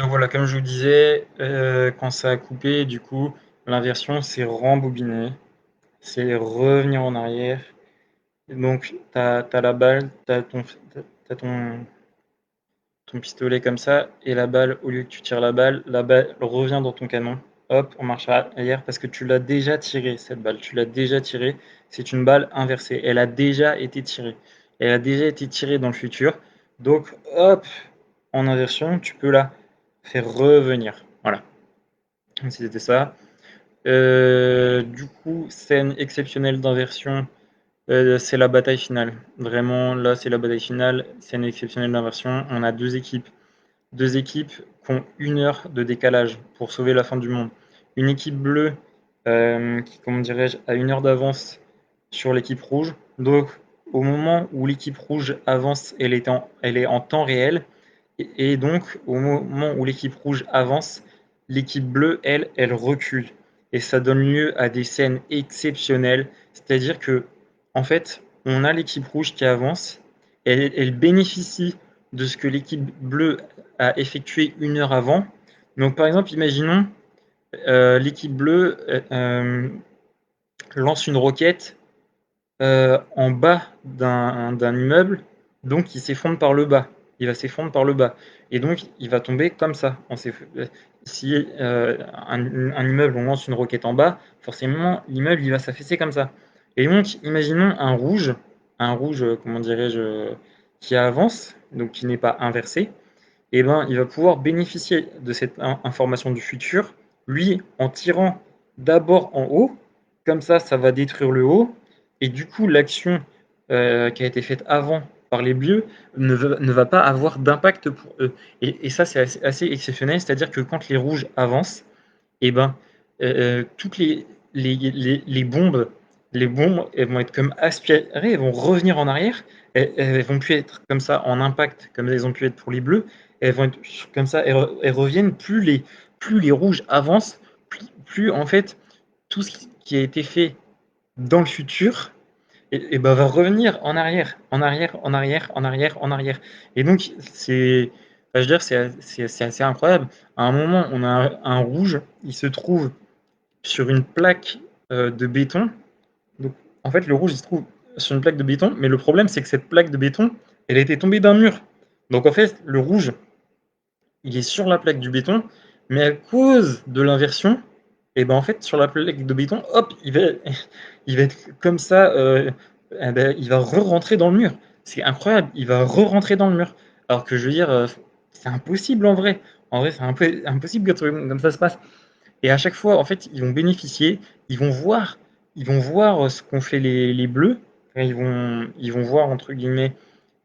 Donc voilà, comme je vous disais, quand ça a coupé, du coup, l'inversion, c'est rembobiner, c'est revenir en arrière. Et donc, tu as la balle, t'as ton pistolet comme ça, et la balle, au lieu que tu tires la balle revient dans ton canon. Hop, on marche arrière parce que tu l'as déjà tirée, cette balle. Tu l'as déjà tirée. C'est une balle inversée. Elle a déjà été tirée. Elle a déjà été tirée dans le futur. Donc, hop, en inversion, tu peux la faire revenir. Voilà, c'était ça. Du coup, scène exceptionnelle d'inversion, c'est la bataille finale. Vraiment, là, c'est la bataille finale. Scène exceptionnelle d'inversion. On a deux équipes qui ont 1 heure de décalage pour sauver la fin du monde. Une équipe bleue qui, comment dirais-je, a 1 heure d'avance sur l'équipe rouge. Donc, au moment où l'équipe rouge avance, elle est en temps réel. Et donc, au moment où l'équipe rouge avance, l'équipe bleue, elle recule. Et ça donne lieu à des scènes exceptionnelles. C'est-à-dire que, en fait, on a l'équipe rouge qui avance. Elle bénéficie de ce que l'équipe bleue a effectué 1 heure avant. Donc, par exemple, imaginons l'équipe bleue lance une roquette en bas d'un immeuble, donc il s'effondre par le bas. Il va s'effondrer par le bas. Et donc, il va tomber comme ça. Si un immeuble, on lance une roquette en bas, forcément, l'immeuble, il va s'affaisser comme ça. Et donc, imaginons un rouge, comment dirais-je, qui avance, donc qui n'est pas inversé, et ben, il va pouvoir bénéficier de cette information du futur, lui, en tirant d'abord en haut, comme ça va détruire le haut, et du coup, l'action qui a été faite avant par les bleus ne va pas avoir d'impact pour eux. Et ça, c'est assez exceptionnel, c'est-à-dire que quand les rouges avancent, et ben, toutes les bombes, elles vont être comme aspirées, elles vont revenir en arrière, elles vont plus être comme ça en impact, comme elles ont pu être pour les bleus, elles vont être comme ça, elles reviennent, plus les rouges avancent, plus en fait, tout ce qui a été fait dans le futur, et ben, va revenir en arrière, en arrière, en arrière, en arrière, en arrière. Et donc, je veux dire, c'est assez incroyable. À un moment, on a un rouge, il se trouve sur une plaque de béton. Donc, en fait, le rouge, il se trouve sur une plaque de béton, mais le problème, c'est que cette plaque de béton, elle a été tombée d'un mur. Donc, en fait, le rouge, il est sur la plaque du béton, mais à cause de l'inversion, et ben en fait, sur la plaque de béton, hop, il va être comme ça, eh ben, il va re-rentrer dans le mur. C'est incroyable, il va re-rentrer dans le mur. Alors que je veux dire, c'est impossible en vrai. En vrai, c'est un peu impossible que comme ça se passe. Et à chaque fois, en fait, ils vont bénéficier, ils vont voir, ils vont voir ce qu'ont fait les bleus. Ils vont voir, entre guillemets,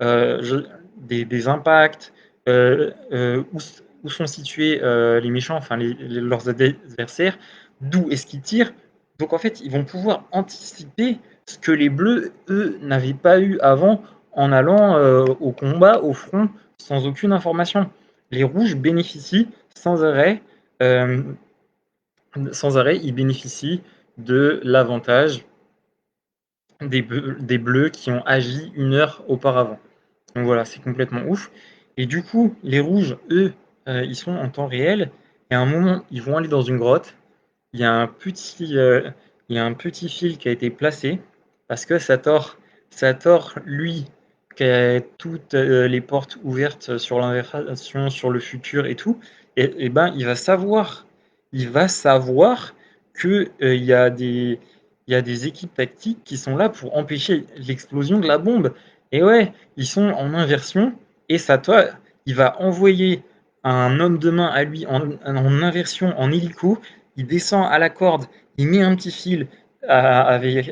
des impacts, où sont situés les méchants, enfin leurs adversaires, d'où est-ce qu'ils tirent. Donc en fait, ils vont pouvoir anticiper ce que les bleus, eux, n'avaient pas eu avant en allant au combat, au front, sans aucune information. Les rouges bénéficient euh, sans arrêt, ils bénéficient de l'avantage des bleus qui ont agi 1 heure auparavant. Donc voilà, c'est complètement ouf. Et du coup, les rouges, eux, ils sont en temps réel. Et à un moment, ils vont aller dans une grotte. Il y a un petit, euh, il y a un petit fil qui a été placé parce que Sator, lui, qui a toutes les portes ouvertes sur l'inversion, sur le futur et tout, et ben, il va savoir que il y a des équipes tactiques qui sont là pour empêcher l'explosion de la bombe. Et ouais, ils sont en inversion. Et Sator, il va envoyer un homme de main à lui en inversion, en hélico. Il descend à la corde, il met un petit fil avec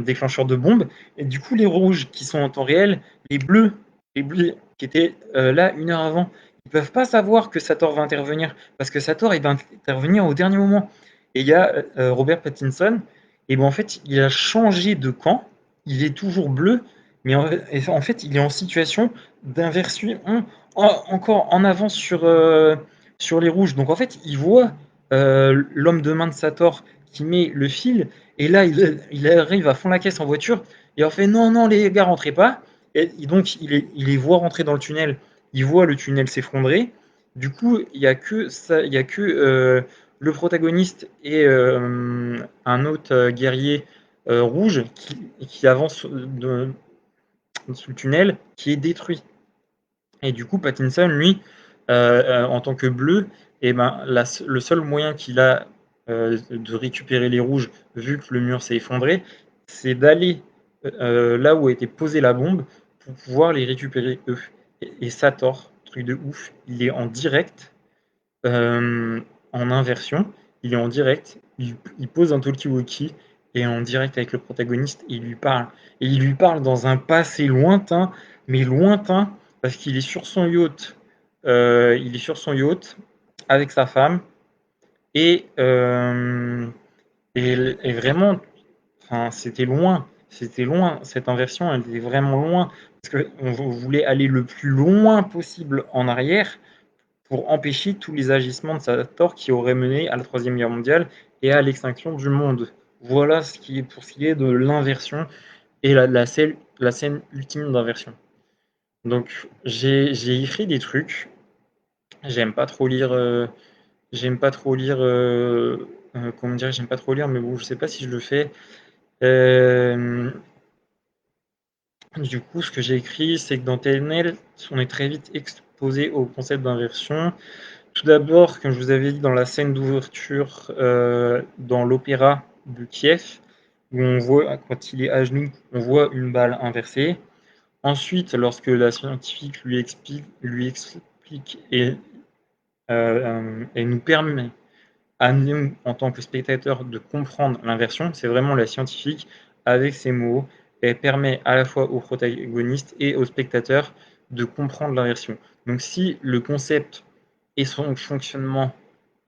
déclencheur de bombe. Et du coup, les rouges qui sont en temps réel, les bleus qui étaient là 1 heure avant, ils ne peuvent pas savoir que Sator va intervenir parce que Sator il va intervenir au dernier moment. Et il y a Robert Pattinson, et ben en fait, il a changé de camp, il est toujours bleu, mais en fait, il est en situation d'inversion encore en avance sur les rouges. Donc en fait, il voit l'homme de main de Sator qui met le fil, et là, il arrive à fond la caisse en voiture, et en fait, non, non, les gars, rentrez pas. Et donc, il les voit rentrer dans le tunnel, il voit le tunnel s'effondrer, Du coup, il y a que ça, il y a que le protagoniste et un autre guerrier rouge qui avance sous le tunnel, qui est détruit. Et du coup, Pattinson, lui, en tant que bleu, et ben, le seul moyen qu'il a de récupérer les rouges, vu que le mur s'est effondré, c'est d'aller là où a été posée la bombe pour pouvoir les récupérer eux. Et Sator, truc de ouf, il est en direct, en inversion, il est en direct, il pose un talkie-walkie et en direct avec le protagoniste, il lui parle. Et il lui parle dans un passé lointain, mais lointain, parce qu'il est sur son yacht. Il est sur son yacht avec sa femme et, et vraiment, enfin, c'était loin. Cette inversion, elle était vraiment loin parce qu'on voulait aller le plus loin possible en arrière pour empêcher tous les agissements de Sator qui auraient mené à la Troisième Guerre mondiale et à l'extinction du monde. Voilà ce qui est pour ce qui est de l'inversion et la scène ultime d'inversion. Donc j'ai écrit des trucs. J'aime pas trop lire. J'aime pas trop lire. Comment dire? J'aime pas trop lire, mais bon, je sais pas si je le fais. Euh, du coup, ce que j'ai écrit, c'est que dans TNL, on est très vite exposé au concept d'inversion. Tout d'abord, comme je vous avais dit dans la scène d'ouverture dans l'opéra de Kiev, où on voit, quand il est à genoux, on voit une balle inversée. Ensuite, lorsque la scientifique lui explique et nous permet à nous, en tant que spectateurs, de comprendre l'inversion, c'est vraiment la scientifique avec ses mots, et permet à la fois aux protagonistes et aux spectateurs de comprendre l'inversion. Donc si le concept et son fonctionnement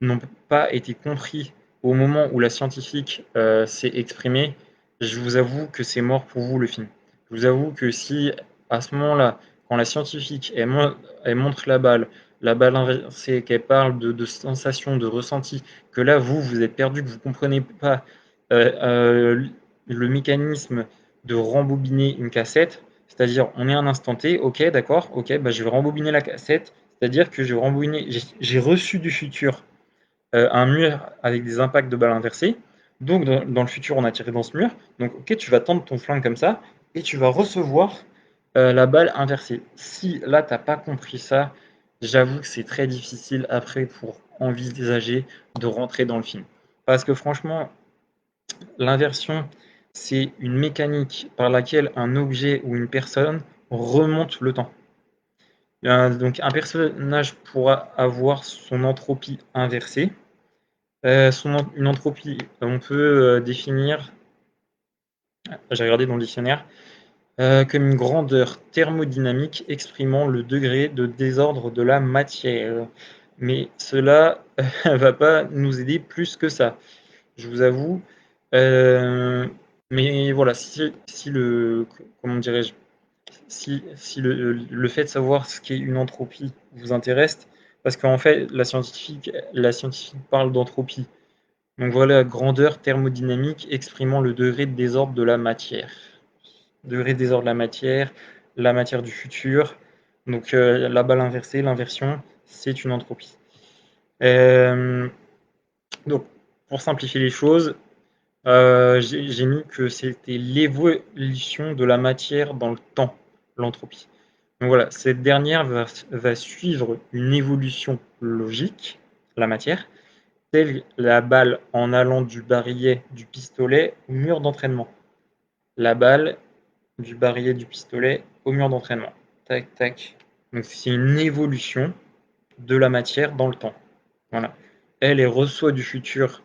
n'ont pas été compris au moment où la scientifique s'est exprimée, je vous avoue que c'est mort pour vous le film. Je vous avoue que si à ce moment-là, quand la scientifique elle montre la balle inversée, qu'elle parle de sensations, de ressenti, que là vous êtes perdu, que vous ne comprenez pas euh, euh, le mécanisme de rembobiner une cassette, c'est-à-dire on est à un instant T, ok d'accord, ok, bah, je vais rembobiner la cassette, c'est-à-dire que j'ai reçu du futur un mur avec des impacts de balles inversées. Donc, dans le futur, on a tiré dans ce mur. Donc, ok, tu vas tendre ton flingue comme ça et tu vas recevoir la balle inversée. Si là, tu n'as pas compris ça, j'avoue que c'est très difficile après pour envisager de rentrer dans le film. Parce que franchement, l'inversion, c'est une mécanique par laquelle un objet ou une personne remonte le temps. Donc un personnage pourra avoir son entropie inversée. Une entropie, on peut définir, j'ai regardé dans le dictionnaire, comme une grandeur thermodynamique exprimant le degré de désordre de la matière. Mais cela ne va pas nous aider plus que ça, je vous avoue. Euh, mais voilà, si le, comment dirais-je, si le fait de savoir ce qu'est une entropie vous intéresse, parce qu'en fait, la scientifique parle d'entropie. Donc voilà, grandeur thermodynamique exprimant le degré de désordre de la matière. Degré de désordre de la matière du futur. Donc la balle inversée, l'inversion, c'est une entropie. Euh, donc pour simplifier les choses, j'ai mis que c'était l'évolution de la matière dans le temps, l'entropie. Donc voilà, cette dernière va suivre une évolution logique, la matière, telle la balle en allant du barillet du pistolet au mur d'entraînement. La balle du barillet du pistolet au mur d'entraînement. Tac, tac. Donc c'est une évolution de la matière dans le temps. Voilà. Elle reçoit du futur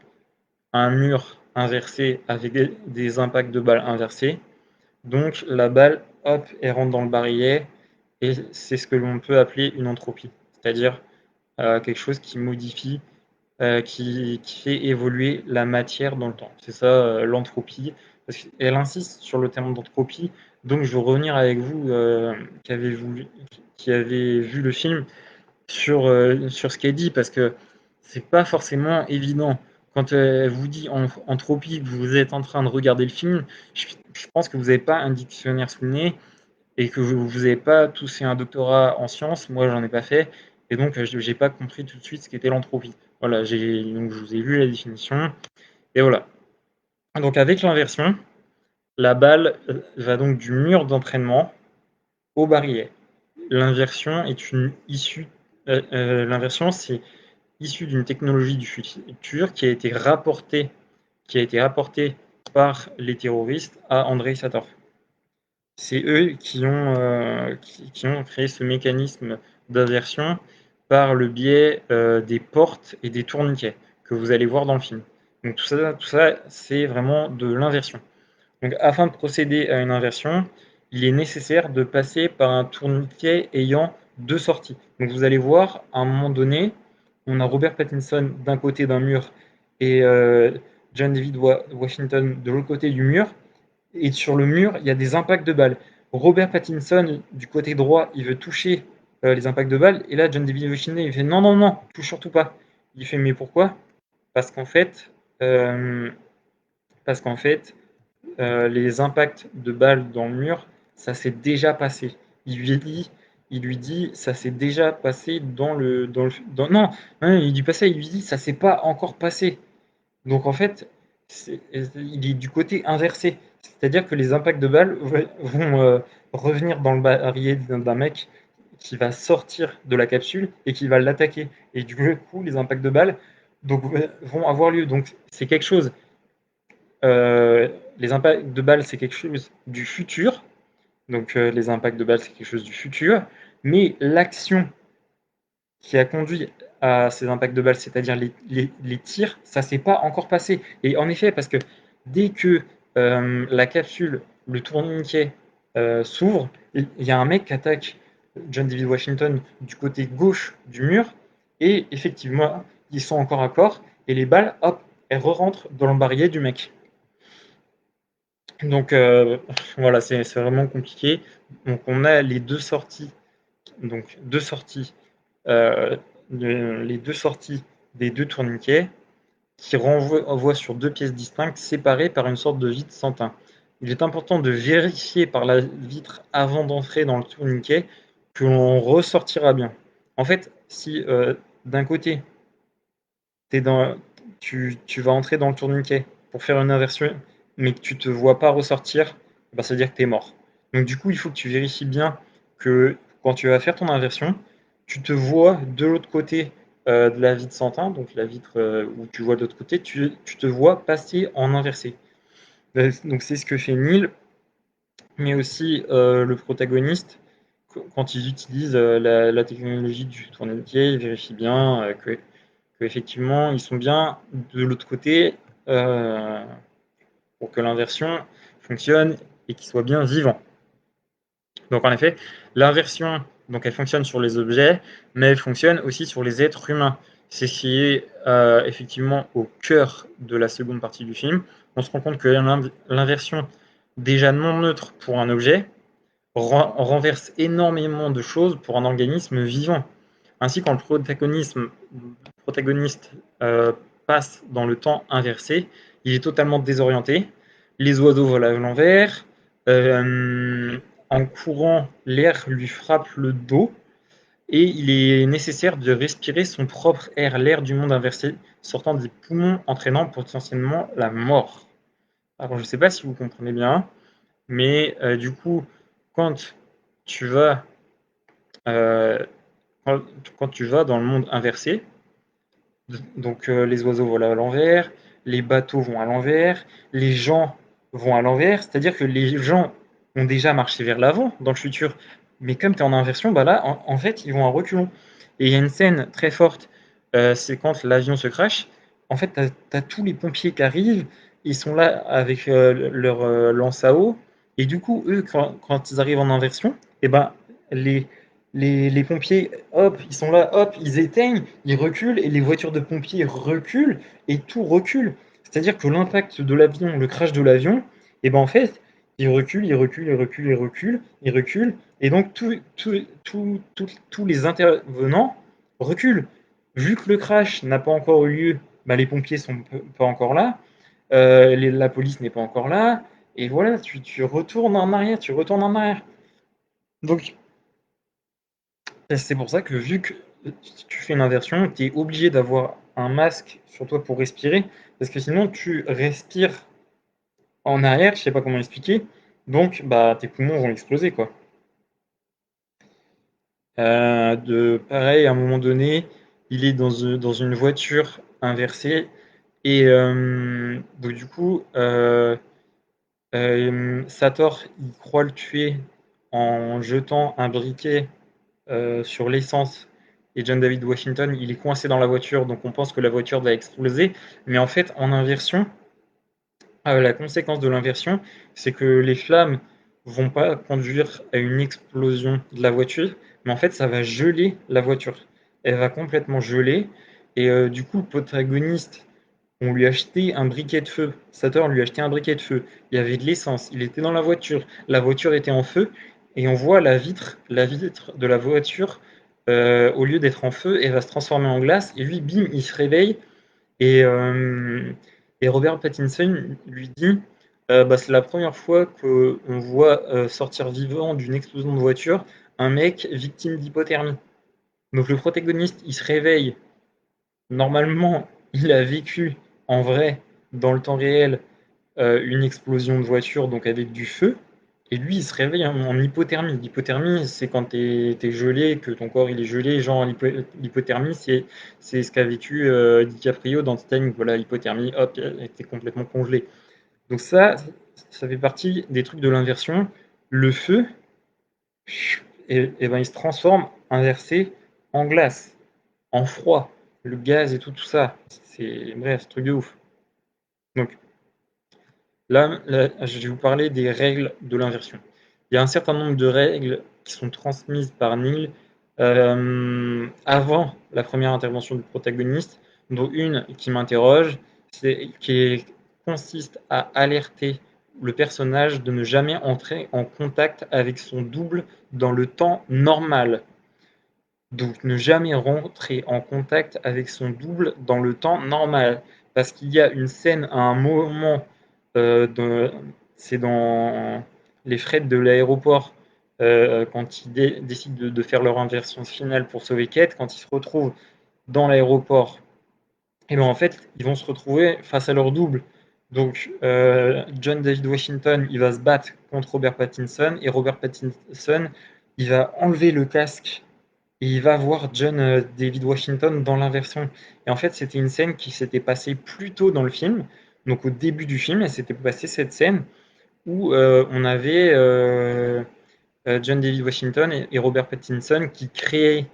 un mur inversé avec des impacts de balles inversés. Donc la balle, hop, elle rentre dans le barillet et c'est ce que l'on peut appeler une entropie, c'est-à-dire quelque chose qui modifie, qui fait évoluer la matière dans le temps. C'est ça l'entropie. Elle insiste sur le terme d'entropie. Donc je veux revenir avec vous qui avez vu le film sur ce qu'elle dit parce que c'est pas forcément évident. Quand elle vous dit entropie, que vous êtes en train de regarder le film, je pense que vous n'avez pas un dictionnaire sous le nez et que vous n'avez pas tous fait un doctorat en sciences. Moi, j'en ai pas fait. Et donc, j'ai pas compris tout de suite ce qu'était l'entropie. Voilà, donc je vous ai lu la définition, et voilà. Donc avec l'inversion, la balle va donc du mur d'entraînement au barillet. L'inversion est une issue. L'inversion, c'est issu d'une technologie du futur qui a été rapportée par les terroristes à Andrei Satov. C'est eux qui ont créé ce mécanisme d'inversion par le biais des portes et des tourniquets que vous allez voir dans le film. Donc tout ça c'est vraiment de l'inversion. Donc afin de procéder à une inversion, il est nécessaire de passer par un tourniquet ayant deux sorties. Donc vous allez voir, à un moment donné, on a Robert Pattinson d'un côté d'un mur et John David Washington de l'autre côté du mur. Et sur le mur, il y a des impacts de balles. Robert Pattinson, du côté droit, il veut toucher les impacts de balles. Et là, John David Washington, il fait non, non, non, touche surtout pas. Il fait mais pourquoi? Parce qu'en fait, euh, parce qu'en fait, les impacts de balles dans le mur, ça s'est déjà passé. Il lui dit, il lui dit, ça s'est déjà passé non, non, il dit pas ça, il lui dit, ça s'est pas encore passé. Donc en fait, il est du côté inversé. C'est-à-dire que les impacts de balles vont revenir dans le barillet d'un mec qui va sortir de la capsule et qui va l'attaquer. Et du coup, les impacts de balles donc, vont avoir lieu. Donc c'est quelque chose. Les impacts de balles, c'est quelque chose du futur. Donc les impacts de balles, c'est quelque chose du futur. Mais l'action qui a conduit à ces impacts de balles, c'est-à-dire les tirs, ça s'est pas encore passé. Et en effet, parce que dès que la capsule, le tourniquet s'ouvre, il y a un mec qui attaque John David Washington du côté gauche du mur, et effectivement, ils sont encore à corps, et les balles, hop, elles re-rentrent dans le barillet du mec. Donc voilà, c'est vraiment compliqué. Donc on a les deux sorties, donc deux sorties euh, les deux sorties des deux tourniquets qui renvoient sur deux pièces distinctes séparées par une sorte de vitre sans teint. Il est important de vérifier par la vitre avant d'entrer dans le tourniquet que l'on ressortira bien. En fait, si d'un côté dans, tu vas entrer dans le tourniquet pour faire une inversion, mais que tu te vois pas ressortir, bah, ça veut dire que tu es mort. Donc du coup, il faut que tu vérifies bien que quand tu vas faire ton inversion, tu te vois de l'autre côté de la vitre sans teint, donc la vitre où tu vois de l'autre côté, tu te vois passer en inversé. Donc c'est ce que fait Neil, mais aussi le protagoniste, quand ils utilisent la technologie du tourniquet, ils vérifient bien qu'effectivement, ils sont bien de l'autre côté euh, pour que l'inversion fonctionne et qu'il soit bien vivant. Donc en effet, l'inversion, donc elle fonctionne sur les objets, mais elle fonctionne aussi sur les êtres humains. C'est ce qui est effectivement au cœur de la seconde partie du film. On se rend compte que l'inversion, déjà non neutre pour un objet, renverse énormément de choses pour un organisme vivant. Ainsi, quand le protagoniste passe dans le temps inversé, il est totalement désorienté. Les oiseaux volent à l'envers. Euh, en courant, l'air lui frappe le dos. Et il est nécessaire de respirer son propre air, l'air du monde inversé, sortant des poumons, entraînant potentiellement la mort. Alors, je ne sais pas si vous comprenez bien, mais du coup, quand tu vas, euh, quand, quand tu vas dans le monde inversé, donc les oiseaux volent à l'envers, les bateaux vont à l'envers, les gens vont à l'envers, c'est-à-dire que les gens ont déjà marché vers l'avant dans le futur, mais comme tu es en inversion, bah là, en fait, ils vont à reculons. Et il y a une scène très forte, c'est quand l'avion se crache, en fait, tu as tous les pompiers qui arrivent, ils sont là avec leur lance à eau, et du coup, eux, quand ils arrivent en inversion, et ben, les, les pompiers, hop, ils sont là, hop, ils éteignent, ils reculent, et les voitures de pompiers reculent, et tout recule. C'est-à-dire que l'impact de l'avion, le crash de l'avion, et ben en fait, il recule, il recule, il recule, il recule, il recule, et donc tous les intervenants reculent. Vu que le crash n'a pas encore eu lieu, bah, les pompiers sont pas encore là, la police n'est pas encore là, et voilà, tu retournes en arrière, tu retournes en arrière. Donc, c'est pour ça que vu que si tu fais une inversion, tu es obligé d'avoir un masque sur toi pour respirer, parce que sinon tu respires en arrière, je sais pas comment expliquer, donc bah tes poumons vont exploser quoi. Pareil, à un moment donné, il est dans une voiture inversée et donc du coup, Sator, il croit le tuer en jetant un briquet sur l'essence et John David Washington, il est coincé dans la voiture, donc on pense que la voiture va exploser. Mais en fait, en inversion, la conséquence de l'inversion, c'est que les flammes vont pas conduire à une explosion de la voiture, mais en fait, ça va geler la voiture. Elle va complètement geler, et du coup, le protagoniste, on lui a acheté un briquet de feu. Sator lui a acheté un briquet de feu. Il y avait de l'essence. Il était dans la voiture était en feu, et on voit la vitre de la voiture, au lieu d'être en feu, elle va se transformer en glace. Et lui, bim, il se réveille et, Robert Pattinson lui dit bah, c'est la première fois qu'on voit sortir vivant d'une explosion de voiture un mec victime d'hypothermie. Donc le protagoniste, il se réveille. Normalement, il a vécu en vrai, dans le temps réel, une explosion de voiture, donc avec du feu. Et lui, il se réveille en hypothermie. L'hypothermie, c'est quand t'es gelé, que ton corps il est gelé. Genre, l'hypothermie, c'est ce qu'a vécu DiCaprio dans Titanic. Voilà, hypothermie, hop, il était complètement congelé. Donc ça fait partie des trucs de l'inversion. Le feu, et ben, il se transforme inversé en glace, en froid. Le gaz et tout ça. C'est bref, truc de ouf. Donc, là, je vais vous parler des règles de l'inversion. Il y a un certain nombre de règles qui sont transmises par Neil avant la première intervention du protagoniste, dont une qui m'interroge, consiste à alerter le personnage de ne jamais entrer en contact avec son double dans le temps normal. Donc ne jamais rentrer en contact avec son double dans le temps normal. Parce qu'il y a une scène à un moment, c'est dans les frais de l'aéroport, quand ils décident de faire leur inversion finale pour sauver Kate, quand ils se retrouvent dans l'aéroport, et bien en fait, ils vont se retrouver face à leur double. Donc John David Washington, il va se battre contre Robert Pattinson, et Robert Pattinson, il va enlever le casque et il va voir John David Washington dans l'inversion. Et en fait, c'était une scène qui s'était passée plus tôt dans le film. Donc au début du film, elle s'était passée cette scène où on avait John David Washington et Robert Pattinson qui créaient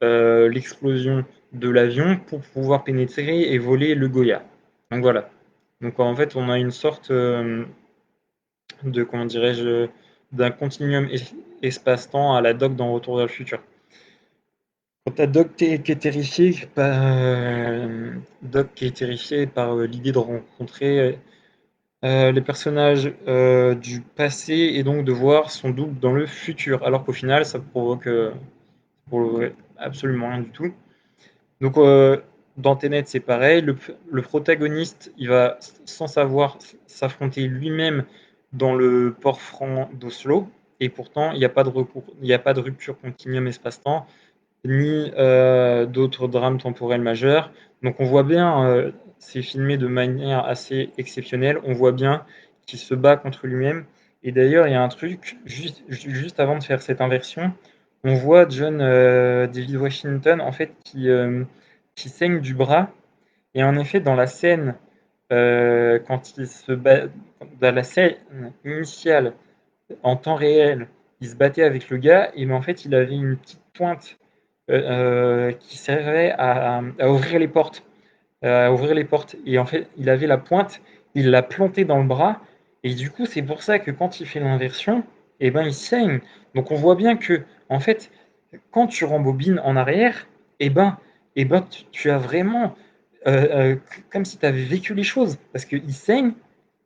l'explosion de l'avion pour pouvoir pénétrer et voler le Goya. Donc voilà. Donc en fait, on a une sorte de, comment dirais-je, d'un continuum espace-temps à la Doc dans Retour vers le futur. Quand t'as Doc qui est terrifié par, Doc qui est terrifié par l'idée de rencontrer les personnages du passé et donc de voir son double dans le futur, alors qu'au final ça provoque absolument rien du tout. Donc dans Tenet c'est pareil, le protagoniste il va sans savoir s'affronter lui-même dans le port franc d'Oslo et pourtant il n'y a pas de recours, il n'y a pas de rupture continuum espace-temps ni d'autres drames temporels majeurs. Donc on voit bien, c'est filmé de manière assez exceptionnelle, on voit bien qu'il se bat contre lui-même. Et d'ailleurs, il y a un truc, juste avant de faire cette inversion, on voit John David Washington, en fait, qui saigne du bras. Et en effet, dans la scène, quand il se bat, dans la scène initiale, en temps réel, il se battait avec le gars, et mais en fait, il avait une petite pointe qui servait à ouvrir les portes. À ouvrir les portes. Et en fait, il avait la pointe, il l'a plantée dans le bras. Et du coup, c'est pour ça que quand il fait l'inversion, eh ben, il saigne. Donc on voit bien que, en fait, quand tu rembobines en arrière, eh ben, tu as vraiment comme si tu avais vécu les choses. Parce qu'il saigne,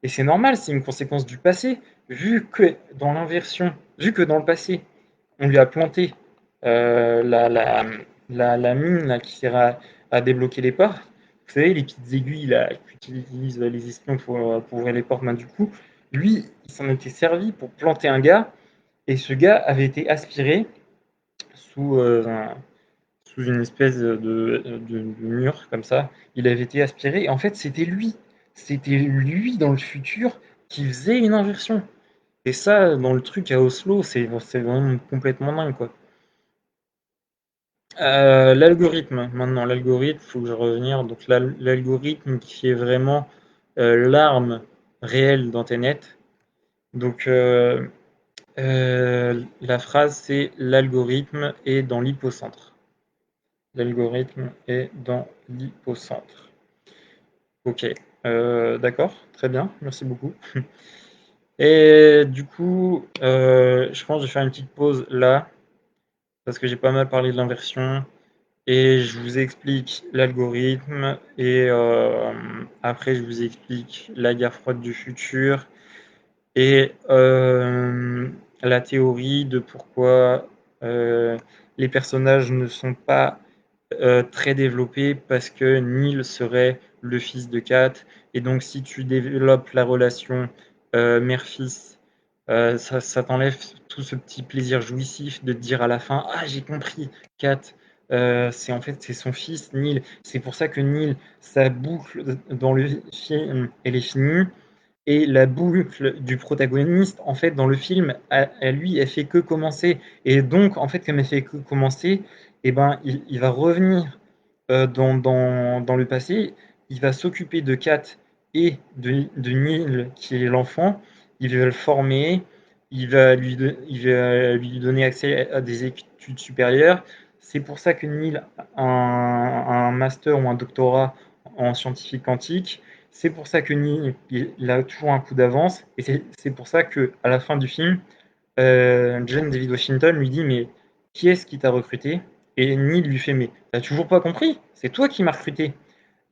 et c'est normal, c'est une conséquence du passé, vu que dans le passé, on lui a planté euh, la, la, la mine là, qui sert à débloquer les portes. Vous savez, les petites aiguilles là, qu'utilisent les espions pour ouvrir les portes. Ben, du coup, lui, il s'en était servi pour planter un gars, et ce gars avait été aspiré sous, sous une espèce de mur comme ça. Il avait été aspiré et en fait, c'était lui. C'était lui dans le futur qui faisait une inversion. Et ça, dans le truc à Oslo, c'est vraiment complètement dingue, quoi. L'algorithme, maintenant, l'algorithme, il faut que je revenir. Donc, l'algorithme qui est vraiment l'arme réelle d'Antenet. Donc, la phrase, c'est l'algorithme est dans l'hypocentre. L'algorithme est dans l'hypocentre. Ok, d'accord, très bien, merci beaucoup. Et du coup, je pense que je vais faire une petite pause là, parce que j'ai pas mal parlé de l'inversion, et je vous explique l'algorithme, et après je vous explique la guerre froide du futur, et la théorie de pourquoi les personnages ne sont pas très développé parce que Neil serait le fils de Kat. Et donc, si tu développes la relation mère-fils, ça t'enlève tout ce petit plaisir jouissif de te dire à la fin: Ah, j'ai compris, Kat, c'est en fait c'est son fils, Neil. C'est pour ça que Neil, sa boucle dans le film, elle est finie. Et la boucle du protagoniste, en fait, dans le film, à lui, elle fait que commencer. Et donc, en fait, comme elle fait que commencer, eh ben, il va revenir dans le passé. Il va s'occuper de Kat et de Neil, qui est l'enfant. Il va le former. Il va lui donner accès à des études supérieures. C'est pour ça que Neil a un master ou un doctorat en scientifique quantique. C'est pour ça que Neil, il a toujours un coup d'avance. Et c'est pour ça que à la fin du film, John David Washington lui dit: Mais qui est-ce qui t'a recruté? Et Neil lui fait: Mais t'as toujours pas compris? C'est toi qui m'as recruté.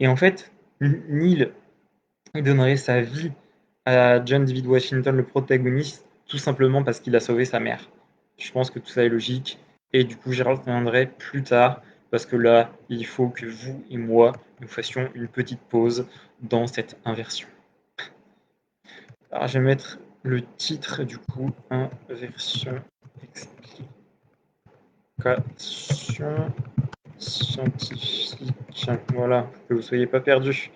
Et en fait, Neil, il donnerait sa vie à John David Washington, le protagoniste, tout simplement parce qu'il a sauvé sa mère. Je pense que tout ça est logique. Et du coup, j'y reviendrai plus tard, parce que là, il faut que vous et moi, nous fassions une petite pause dans cette inversion. Alors, je vais mettre le titre, du coup, inversion explication scientifique. Voilà, que vous ne soyez pas perdus.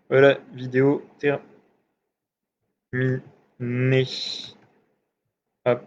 Voilà, vidéo terminée. Hop.